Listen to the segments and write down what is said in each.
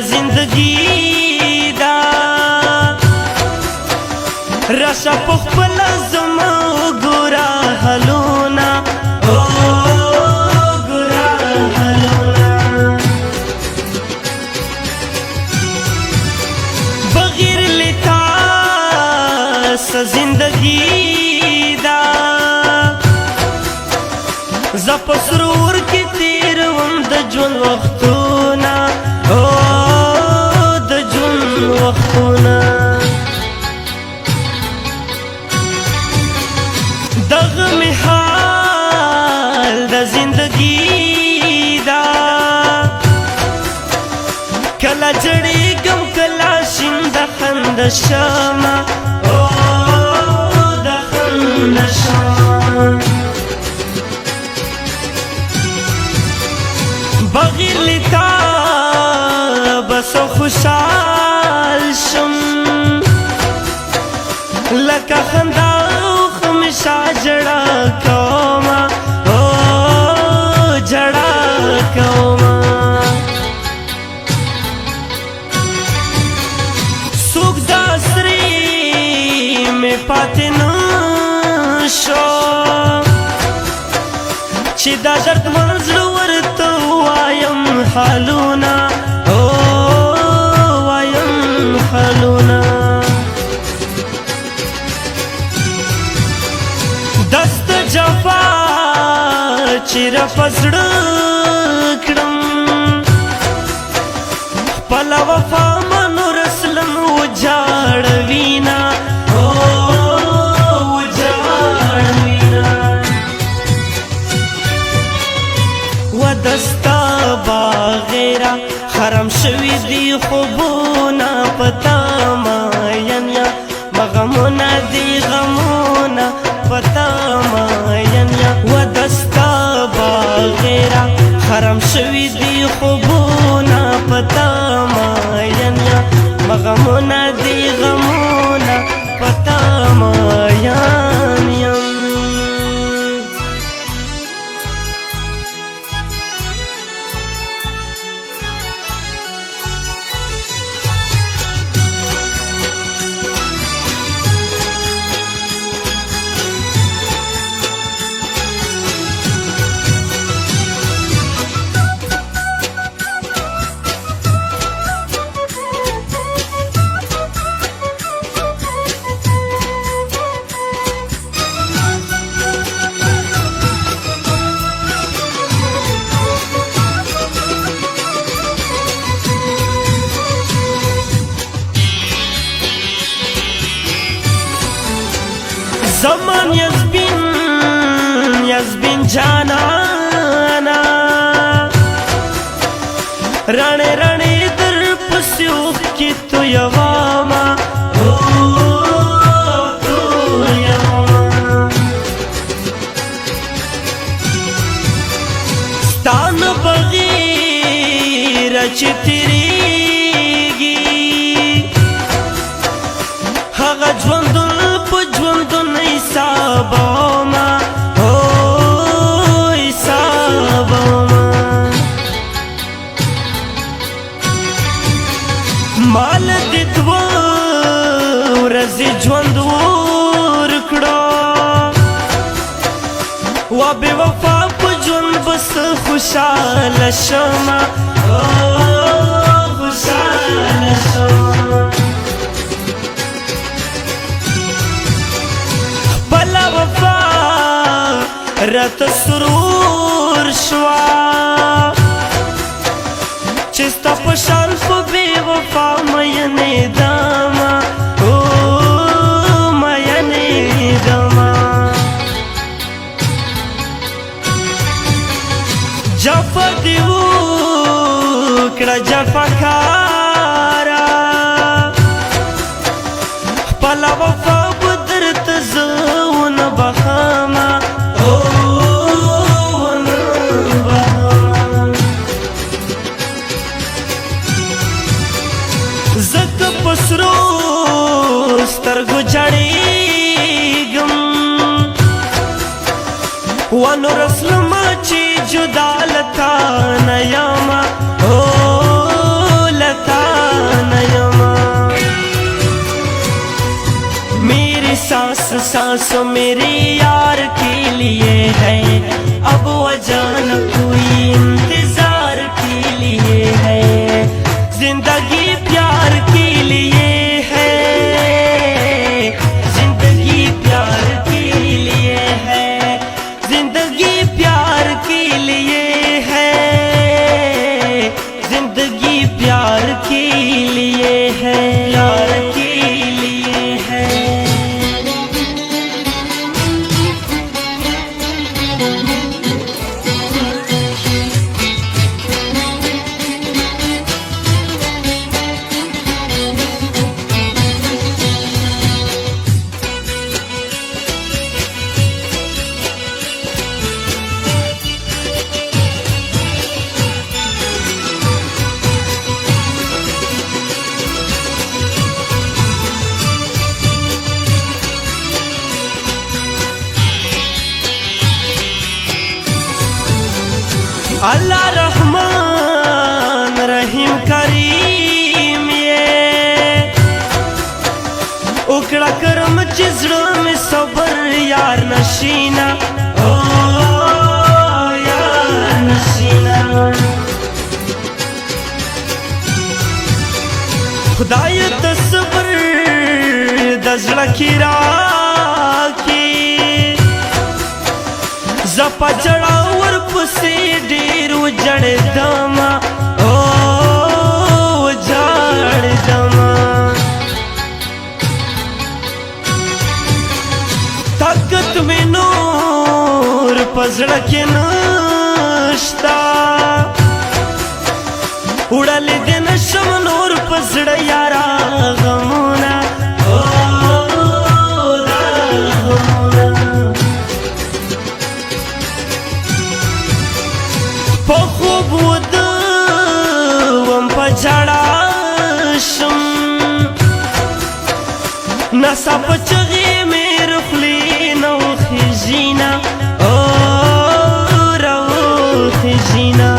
زندگی دا راشا پخپل زما ګورا حلونا ګورا حلونا بغیر لتا زندگی دا زپ سرور کی تیر وم د جون وختونا د جون وختونا دغه حال د زندگی دا کلا جړې ګم کلا شین د خند شمع د خند شمع بغیر لتا بس خوشحال شم لکه خندا خمشا جڑا کوما جڑا کوما سوک داسری میں پاتے نشو چی دا درد منزل ورطو وایم حالونا وایم حالونا دست جفا چی رفزڑ کڑم پلا وفا منو رسلم وجاڑوینا دستا باغیرا خرم شوی دی خوبونا پتا ماینیا مغمونا دی غمونا پتا ماینیا و دستا باغیرا خرم شوی دی خوبونا پتا ماینیا مغمونا دی غمونا پتا ماینیا زمان یزبین جانانا رانے رانے در پسیوخ کی تو یواما تو یواما ستان بغیر چی تیریگی حقا جوندن پا جوندن ایساباما ایساباما مال دی دو ورزی جوند ورکڑا و بی وفا پا جوند بس خوشحال شما خوشحال شما بلا وفا رت سرور شوا چستا پشان پا بی وفا مینی داما مینی داما جفا دیو کڑا جفا کارا بلا وفا بدرت زون بخاما زک پسرو سترگو جڑیگم وانو رسلم چی جدا لتا نیاما لتا मेरी सांस सांस मेरे यार के लिए है, अब वजह न कोई इंतजार के लिए है, जिंदगी प्यार के लिए है, जिंदगी प्यार के लिए है, जिंदगी प्यार के लिए है, जिंदगी प्यार के लिए है, प्यार के लिए है। अल्लाह रहमान रहीम करीम ये उकड़ा करम चिजड़ों में सबर यार नशीना, ओ यार नशीना, खुदाय तस्बर दजड़ा की राखी जपा जड़ावर पुसे डेर उजड़ दमा, ओ उजड़ दमा, ताकत में नूर पजड़ के नश्ता उड़ाले दिन शम नूर पजड़ यारा गमुना, ओ गमुना خوب ودوم په جړا شم نسا په چغې مې رخلي نو خجینا، او رو خجینا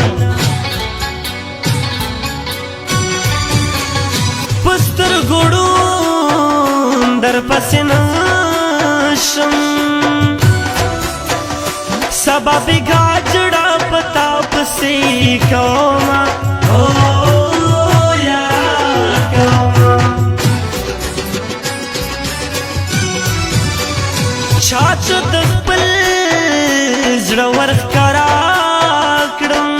پستر ګړون در پسې نشم सबा बिगा जड़ा पता पसी कौमा, ओ यार कौमा छाछ दखपल जड़ा वर्ख करा कड़म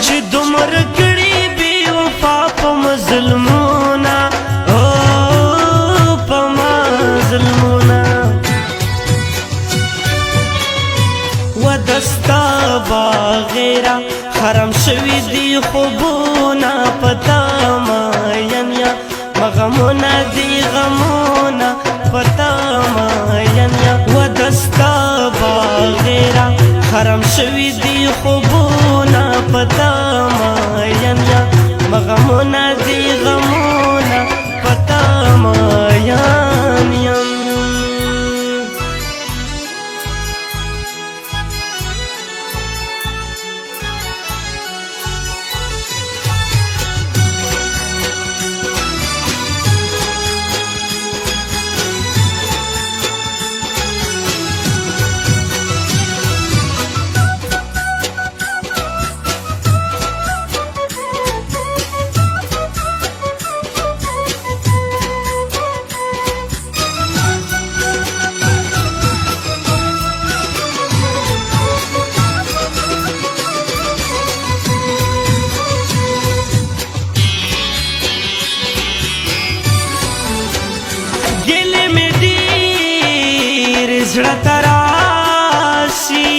ची दुमर कड़ी बेवफा प मजलमोना, ओ प मजलमोना ودستا باغیرا حرم شوی دی خوبونا پتا ماینیا مغمونا دی غمونا پتا ماینیا ودستا باغیرا حرم شوی دی خوبونا پتا ماینیا مغمونا دی غمونا پتا ماینیا زړه تراشي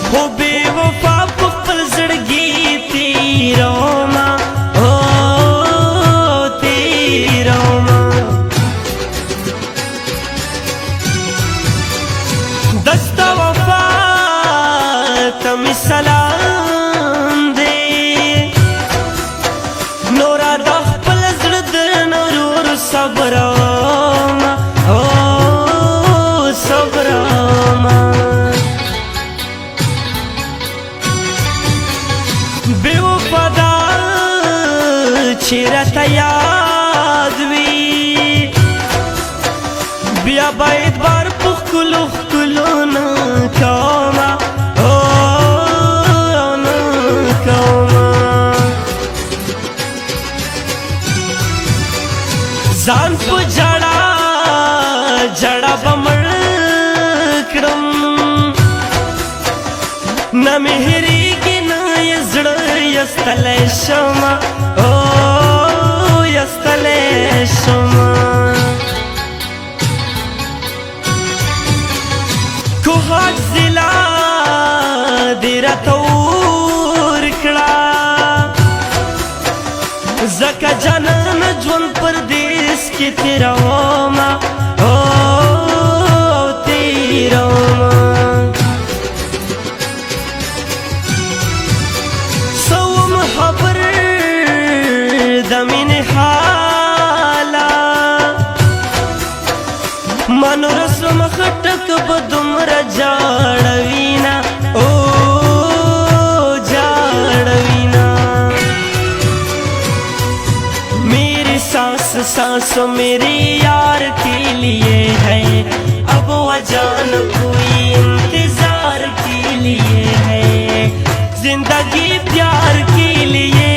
خو بې وفا په خپل زړګي تېرومه، او تېرومه دستا وفا ته مې سلام دی نورا د خپل زړه درنه ورور صبرومه، او بیا باید بار پخ کلو کلونا کوما ځان په جړا جړا بمړ کړم نه مهریږي نه یې زړه یستلی شمه او یستلی شمه کوهاټ ضلع دې راته ورکړه ځکه جانان ژوند پردیس کې تېرومه او تېرومه څه وم خبر د مینې حاله ما نور سوم خټک به دومره جاړوینه او جاړوینه सांसों मेरे यार के लिए है अब वह जान कोई इंतजार के लिए है जिंदगी प्यार के लिए